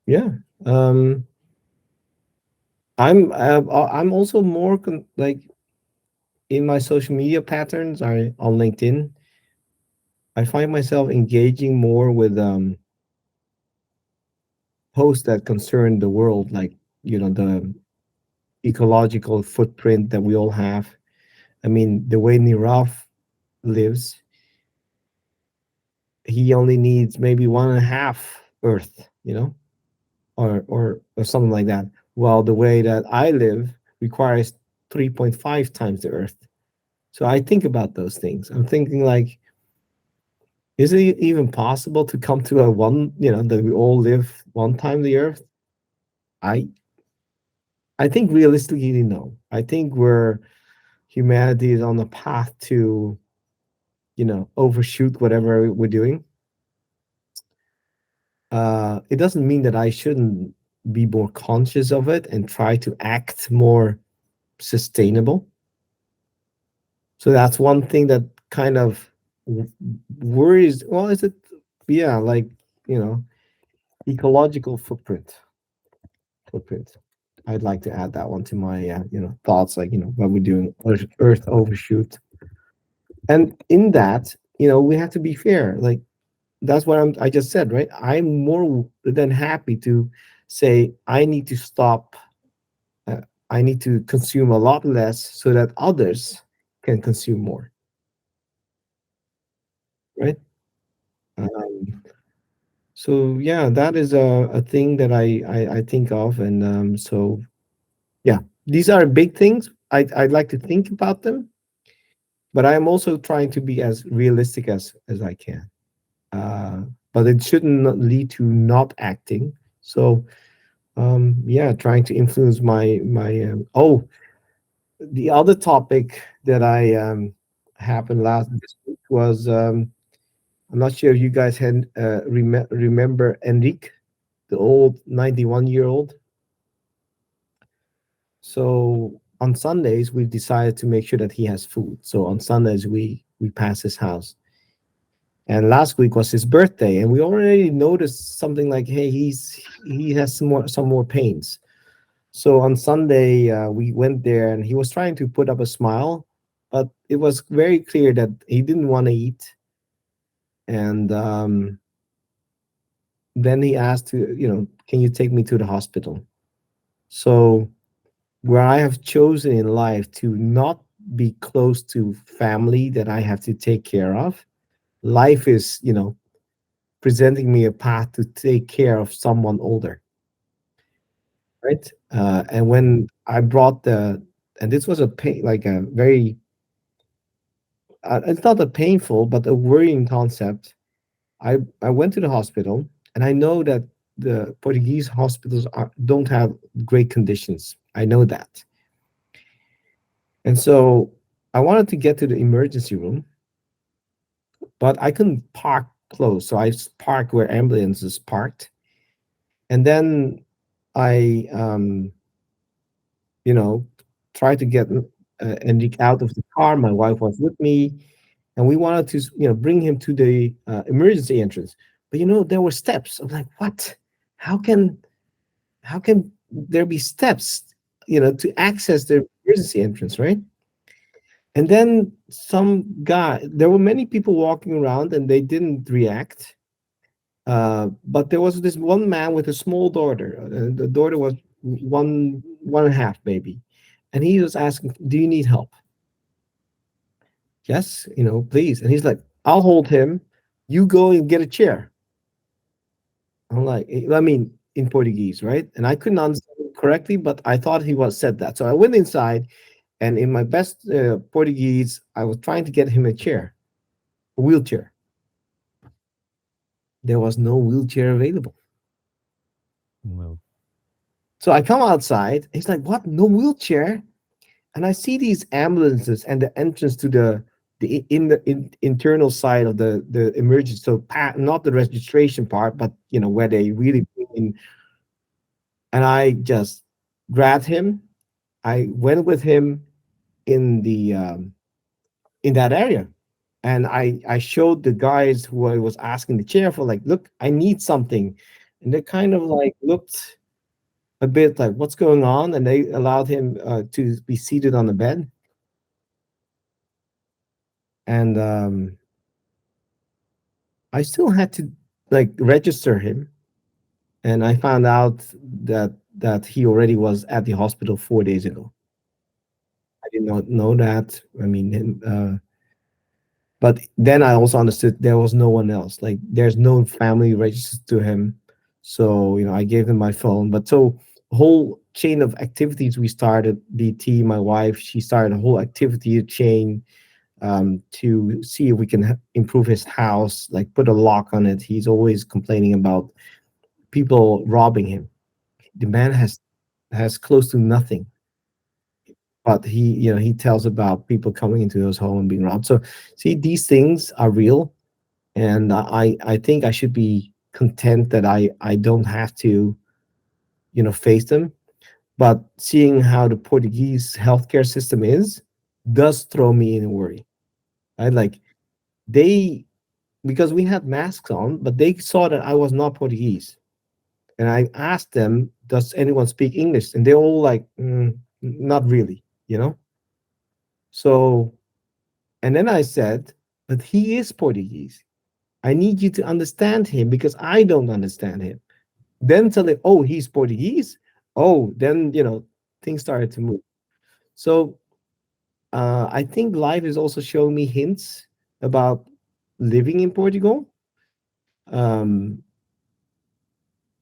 yeah, um, I'm also more like in my social media patterns. I on LinkedIn, I find myself engaging more with posts that concern the world, like the ecological footprint that we all have. I mean, the way Nirav lives, he only needs maybe one and a half Earth, or something like that. While the way that I live requires 3.5 times the Earth. So I think about those things. I'm thinking like, is it even possible to come to a one, that we all live one time the Earth? I I think realistically, no. I think humanity is on the path to, overshoot whatever we're doing. It doesn't mean that I shouldn't be more conscious of it and try to act more sustainable. So that's one thing that kind of worries. Well, is it? Yeah, like you know, ecological footprint. Footprint. I'd like to add that one to my thoughts. Like what we're doing, Earth overshoot, and in that we have to be fair. Like that's what I just said, right? I'm more than happy to say I need to stop. Uh, I need to consume a lot less so that others can consume more, right? Um, so yeah, that is a thing that I think of, and so yeah, these are big things. I'd like to think about them, but I am also trying to be as realistic as I can. Uh, but it shouldn't lead to not acting. So yeah, trying to influence my oh, the other topic that I happened last this week was I'm not sure if you guys had remember Enrique, the old 91-year-old. So on Sundays we've decided to make sure that he has food. So on Sundays we pass his house. And last week was his birthday, and we already noticed something like, hey, he has some more pains. So on Sunday, we went there, and he was trying to put up a smile, but it was very clear that he didn't want to eat. And then he asked can you take me to the hospital? So where I have chosen in life to not be close to family that I have to take care of, life is presenting me a path to take care of someone older, right? And when I brought and this was a pain, like a very it's not a painful but a worrying concept. I went to the hospital, and I know that the Portuguese hospitals don't have great conditions. I know that, and so I wanted to get to the emergency room, but I couldn't park close, so I parked where ambulances parked, and then I you know tried to get Enrique out of the car. My wife was with me, and we wanted to bring him to the emergency entrance. But there were steps. I'm like, what? How can there be steps to access the emergency entrance, right? And then some guy, there were many people walking around, and they didn't react. But there was this one man with a small daughter. The daughter was one and a half, maybe, and he was asking, "Do you need help?" Yes, please. And he's like, "I'll hold him. You go and get a chair." I'm like, I mean, in Portuguese, right? And I couldn't understand it correctly, but I thought he was said that. So I went inside, and in my best Portuguese, I was trying to get him a chair, a wheelchair. There was no wheelchair available. No. So I come outside. He's like, "What? No wheelchair?" And I see these ambulances and the entrance to the in the internal side of the emergency. So not the registration part, but where they really bring in. And I just grabbed him. I went with him in the in that area, and I showed the guys who I was asking the chair for, like, look, I need something, and they kind of like looked a bit like, what's going on, and they allowed him to be seated on the bed, and I still had to like register him, and I found out that he already was at the hospital 4 days ago. I did not know that. I mean, but then I also understood there was no one else. Like, there's no family registered to him. So, I gave him my phone. But so, whole chain of activities we started, BT, my wife, she started a whole activity chain to see if we can improve his house, like put a lock on it. He's always complaining about people robbing him. The man has close to nothing, but he tells about people coming into his home and being robbed. So, see, these things are real, and I think I should be content that I don't have to face them. But seeing how the Portuguese healthcare system is does throw me in a worry. I like they because we had masks on, but they saw that I was not Portuguese, and I asked them, "Does anyone speak English?" And they're all like, "Not really," you know. So, and then I said, "But he is Portuguese. I need you to understand him because I don't understand him." Then tell him, "Oh, he's Portuguese." Oh, then things started to move. So I think life is also showing me hints about living in Portugal. Um,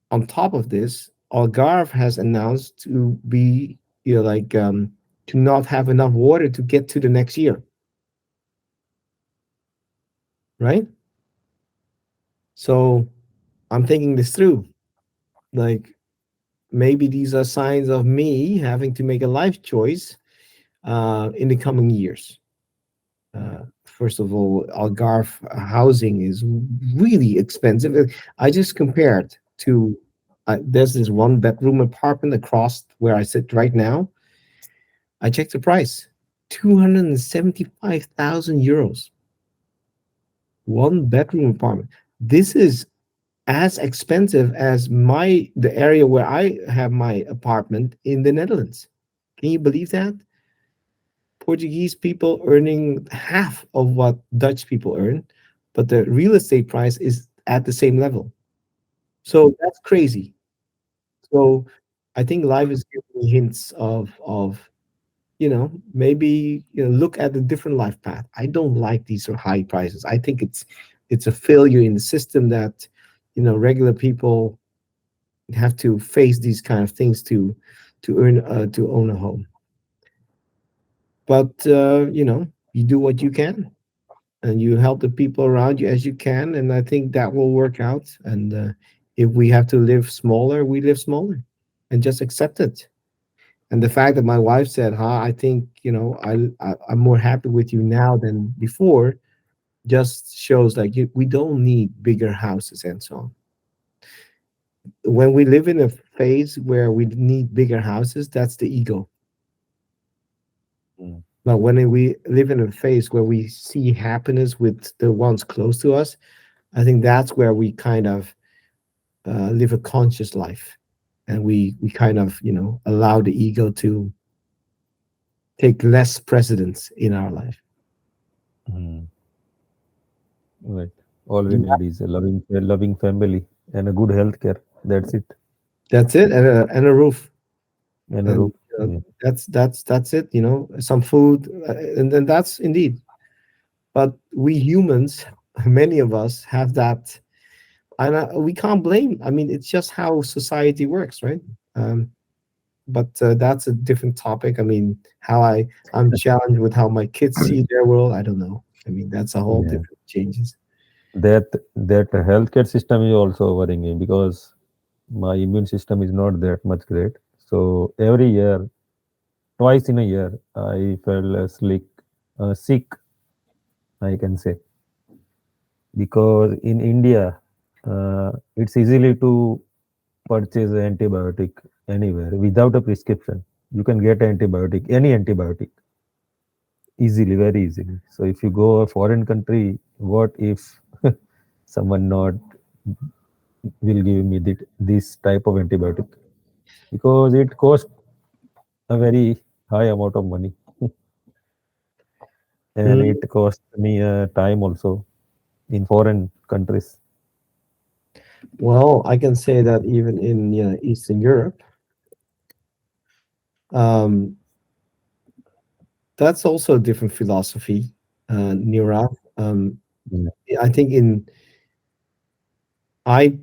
on top of this, Algarve has announced to be, to not have enough water to get to the next year, right? So I'm thinking this through. Like, maybe these are signs of me having to make a life choice in the coming years. First of all, Algarve housing is really expensive. I just compared to there's this one bedroom apartment across where I sit right now. I checked the price, 275,000 euros. One bedroom apartment. This is as expensive as the area where I have my apartment in the Netherlands. Can you believe that? Portuguese people earning half of what Dutch people earn, but the real estate price is at the same level. So that's crazy. So I think life is giving me hints of maybe look at a different life path. I don't like these high prices. I think it's a failure in the system that regular people have to face these kind of things to own a home. But you do what you can, and you help the people around you as you can, and I think that will work out. And if we have to live smaller, we live smaller, and just accept it. And the fact that my wife said, "Huh, I think I'm more happy with you now than before," just shows like we don't need bigger houses and so on. When we live in a phase where we need bigger houses, that's the ego. Mm. But when we live in a phase where we see happiness with the ones close to us, I think that's where we kind of live a conscious life, and we kind of allow the ego to take less precedence in our life. Mm. Right. All we need is a loving family and a good healthcare. That's it. That's it, and a roof, And a and roof. Yeah. that's it. Some food, and then that's indeed. But we humans, many of us have that and we can't blame. I mean, it's just how society works, right? Um, but that's a different topic. I mean, I'm challenged with how my kids see their world. I don't know. I mean, that's a whole Yeah. different changes. That healthcare system is also worrying me because my immune system is not that much great. So every year, twice in a year, I felt sick, I can say, because in India, it's easily to purchase an antibiotic anywhere without a prescription. You can get antibiotic, any antibiotic, easily, very easily. So if you go a foreign country, what if someone not will give me this type of antibiotic? Because it costs a very high amount of money and Mm, it costs me time also in foreign countries. well, I can say that even in Eastern Europe, um, that's also a different philosophy, Nirav. Yeah. I think I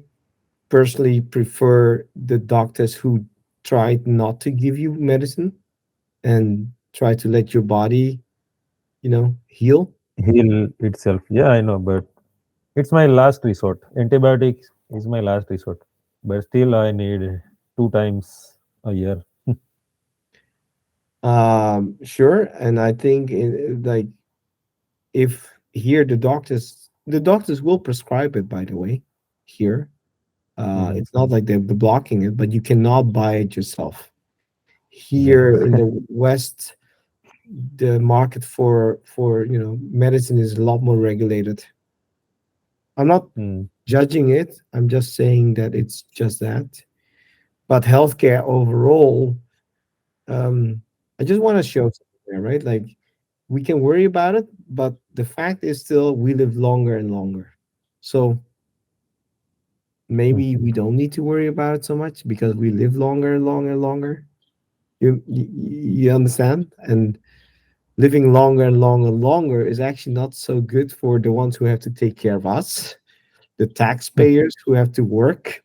personally prefer the doctors who try not to give you medicine and try to let your body, heal. Heal itself. Yeah, I know, but it's my last resort. Antibiotics is my last resort. But still, I need two times a year. Sure, and I think like if here the doctors will prescribe it. By the way, here Mhm. it's not like they're blocking it, but you cannot buy it yourself. Yeah. Here in the West, the market for medicine is a lot more regulated. I'm not Mm. judging it. I'm just saying that it's just that. But healthcare overall, I just want to show something there, right? Like we can worry about it, but the fact is still we live longer and longer. So maybe we don't need to worry about it so much because we live longer and longer and longer. You understand? And living longer and longer and longer is actually not so good for the ones who have to take care of us, the taxpayers who have to work,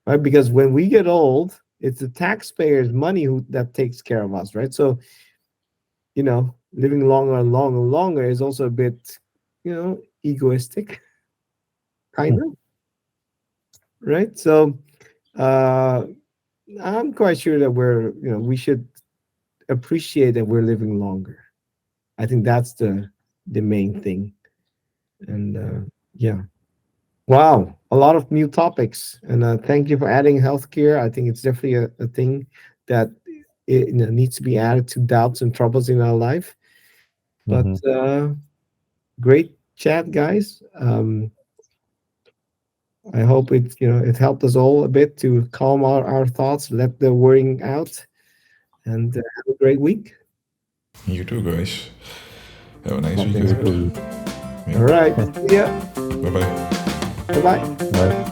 right? Because when we get old, it's the taxpayers' money that takes care of us, right? So, living longer and longer and longer is also a bit, egoistic, kind of, right? So, uh, I'm quite sure that we should appreciate that we're living longer. I think that's the main thing. And yeah. Wow, a lot of new topics, and thank you for adding healthcare. I think it's definitely a thing that needs to be added to doubts and troubles in our life. But Mhm. great chat, guys. I hope it helped us all a bit to calm our thoughts, let the worrying out, and have a great week. You too, guys. Have a nice week Thanks You for ahead. that. too. All Yeah. right, see ya. Bye bye. Bye bye. Bye.